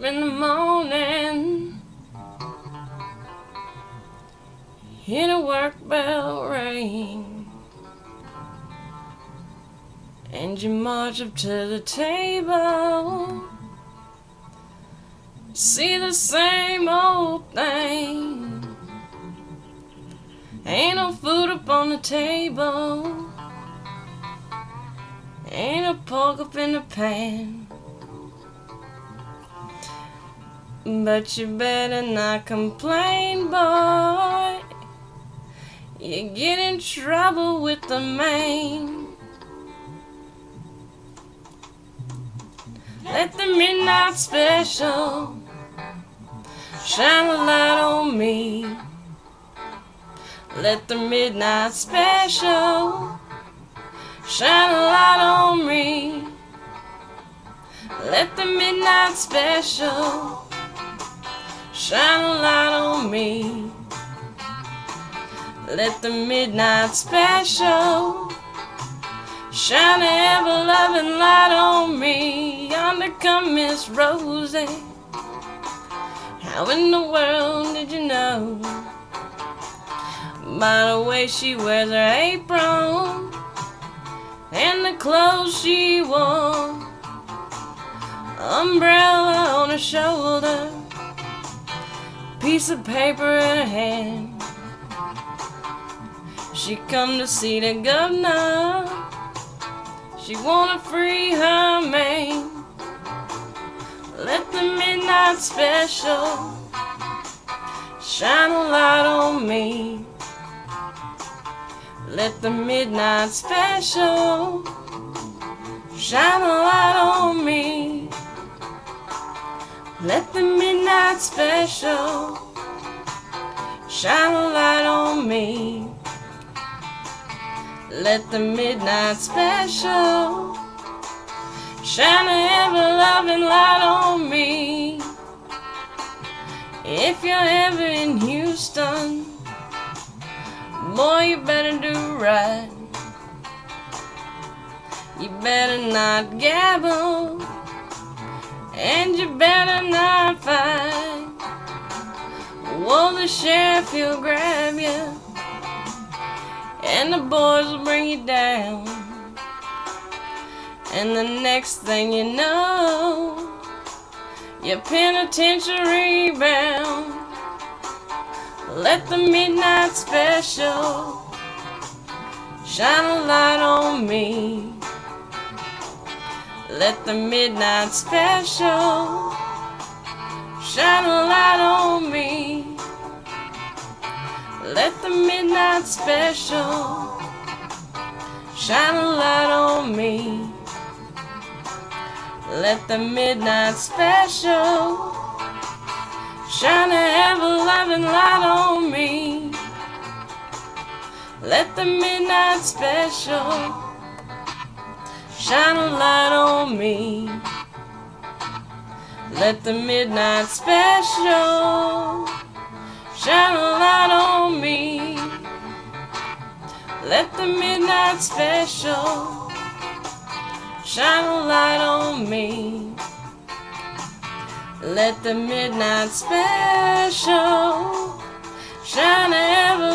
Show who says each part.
Speaker 1: in the morning, hear the work bell ring, and you march up to the table, see the same old thing. Ain't no food up on the table, ain't no pork up in the pan. But you better not complain, boy. You get in trouble with the man. Let the midnight special shine a light on me. Let the midnight special shine a light on me. Let the midnight special shine a light on me. Let the midnight special shine an ever-loving light on me. Yonder come Miss Rosie. How in the world did you know? By the way she wears her apron and the clothes she wore, umbrella on her shoulder, piece of paper in her hand. She come to see the governor. She wanna free her man. Let the midnight special shine a light on me. Let the midnight special shine a light on me. Let the midnight special shine a light on me. Let the midnight special shine an ever-loving light on me. If you're ever in Houston, boy, you better do right. You better not gabble, and you better not fight. Whoa, the sheriff, he'll grab you, and the boys will bring you down. And the next thing you know, you're penitentiary bound. Let the midnight special shine a light on me. Let the midnight special shine a light on me. Let the midnight special shine a light on me. Let the midnight special shine an ever-loving light on me. Let the midnight special shine a light on me. Let the midnight special shine a light on me. Let the midnight special shine a light on me. Let the midnight special shine ever